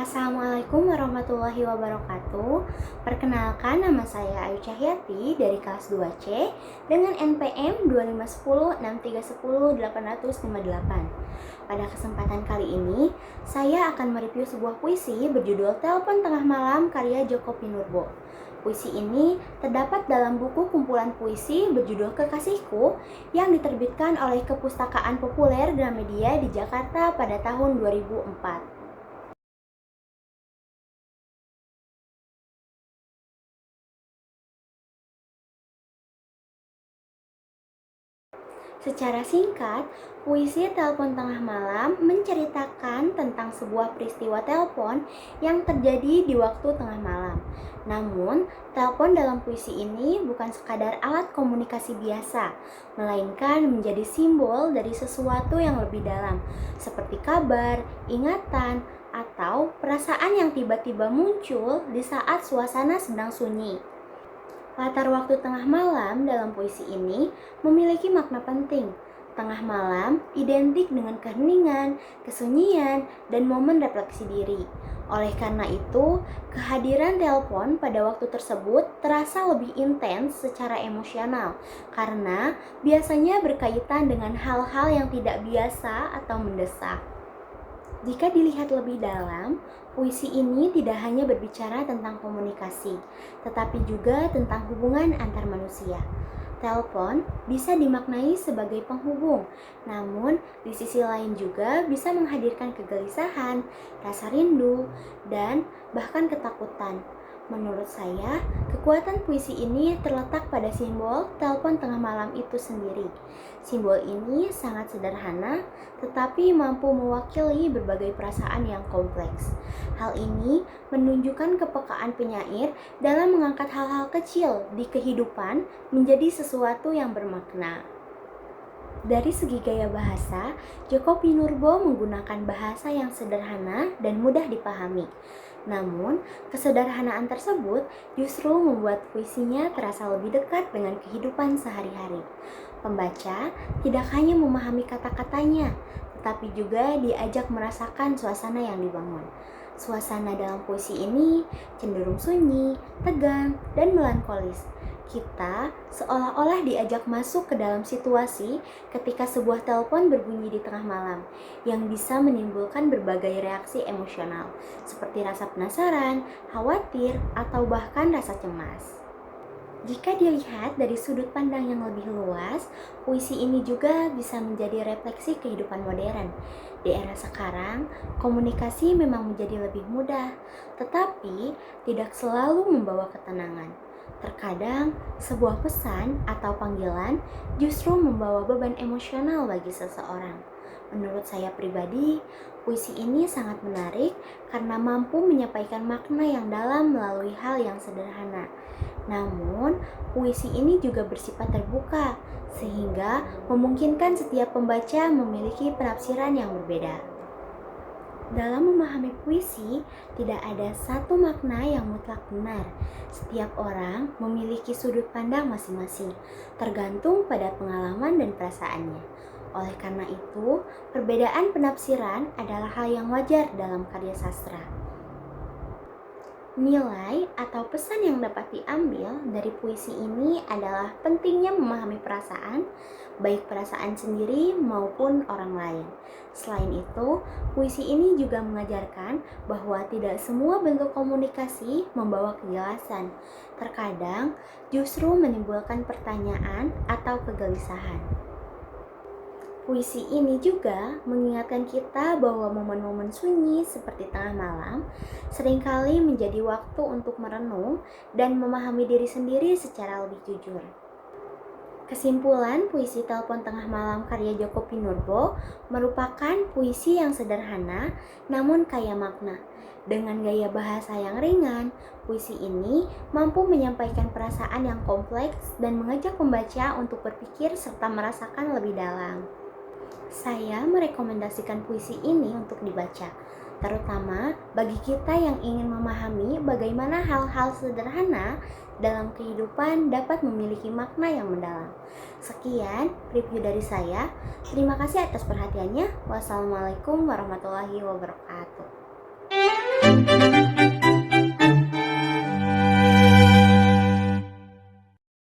Assalamualaikum warahmatullahi wabarakatuh. Perkenalkan, nama saya Ayu Cahyati dari kelas 2C dengan NPM 2510631088. Pada kesempatan kali ini, saya akan mereview sebuah puisi berjudul Telepon Tengah Malam karya Djoko Pinurbo. Puisi ini terdapat dalam buku kumpulan puisi berjudul Kekasihku yang diterbitkan oleh Kepustakaan Populer Gramedia di Jakarta pada tahun 2004. Secara singkat, puisi Telepon Tengah Malam menceritakan tentang sebuah peristiwa telepon yang terjadi di waktu tengah malam. Namun, telepon dalam puisi ini bukan sekadar alat komunikasi biasa, melainkan menjadi simbol dari sesuatu yang lebih dalam, seperti kabar, ingatan, atau perasaan yang tiba-tiba muncul di saat suasana sedang sunyi. Latar waktu tengah malam dalam puisi ini memiliki makna penting. Tengah malam identik dengan keheningan, kesunyian, dan momen refleksi diri. Oleh karena itu, kehadiran telepon pada waktu tersebut terasa lebih intens secara emosional karena biasanya berkaitan dengan hal-hal yang tidak biasa atau mendesak. Jika dilihat lebih dalam, puisi ini tidak hanya berbicara tentang komunikasi, tetapi juga tentang hubungan antar manusia. Telepon bisa dimaknai sebagai penghubung, namun di sisi lain juga bisa menghadirkan kegelisahan, rasa rindu, dan bahkan ketakutan. Menurut saya, kekuatan puisi ini terletak pada simbol telepon tengah malam itu sendiri. Simbol ini sangat sederhana, tetapi mampu mewakili berbagai perasaan yang kompleks. Hal ini menunjukkan kepekaan penyair dalam mengangkat hal-hal kecil di kehidupan menjadi sesuatu yang bermakna. Dari segi gaya bahasa, Djoko Pinurbo menggunakan bahasa yang sederhana dan mudah dipahami. Namun, kesederhanaan tersebut justru membuat puisinya terasa lebih dekat dengan kehidupan sehari-hari. Pembaca tidak hanya memahami kata-katanya, tetapi juga diajak merasakan suasana yang dibangun. Suasana dalam puisi ini cenderung sunyi, tegang, dan melankolis. Kita seolah-olah diajak masuk ke dalam situasi ketika sebuah telepon berbunyi di tengah malam yang bisa menimbulkan berbagai reaksi emosional seperti rasa penasaran, khawatir, atau bahkan rasa cemas. Jika dilihat dari sudut pandang yang lebih luas, puisi ini juga bisa menjadi refleksi kehidupan modern. Di era sekarang, komunikasi memang menjadi lebih mudah, tetapi tidak selalu membawa ketenangan. Terkadang, sebuah pesan atau panggilan justru membawa beban emosional bagi seseorang. Menurut saya pribadi, puisi ini sangat menarik karena mampu menyampaikan makna yang dalam melalui hal yang sederhana. Namun, puisi ini juga bersifat terbuka, sehingga memungkinkan setiap pembaca memiliki penafsiran yang berbeda. Dalam memahami puisi, tidak ada satu makna yang mutlak benar. Setiap orang memiliki sudut pandang masing-masing, tergantung pada pengalaman dan perasaannya. Oleh karena itu, perbedaan penafsiran adalah hal yang wajar dalam karya sastra. Nilai atau pesan yang dapat diambil dari puisi ini adalah pentingnya memahami perasaan, baik perasaan sendiri maupun orang lain. Selain itu, puisi ini juga mengajarkan bahwa tidak semua bentuk komunikasi membawa kejelasan. Terkadang justru menimbulkan pertanyaan atau kegelisahan. Puisi ini juga mengingatkan kita bahwa momen-momen sunyi seperti tengah malam seringkali menjadi waktu untuk merenung dan memahami diri sendiri secara lebih jujur. Kesimpulan, puisi Telepon Tengah Malam karya Djoko Pinurbo merupakan puisi yang sederhana namun kaya makna. Dengan gaya bahasa yang ringan, puisi ini mampu menyampaikan perasaan yang kompleks dan mengajak pembaca untuk berpikir serta merasakan lebih dalam. Saya merekomendasikan puisi ini untuk dibaca, terutama bagi kita yang ingin memahami bagaimana hal-hal sederhana dalam kehidupan dapat memiliki makna yang mendalam. Sekian review dari saya. Terima kasih atas perhatiannya. Wassalamualaikum warahmatullahi wabarakatuh.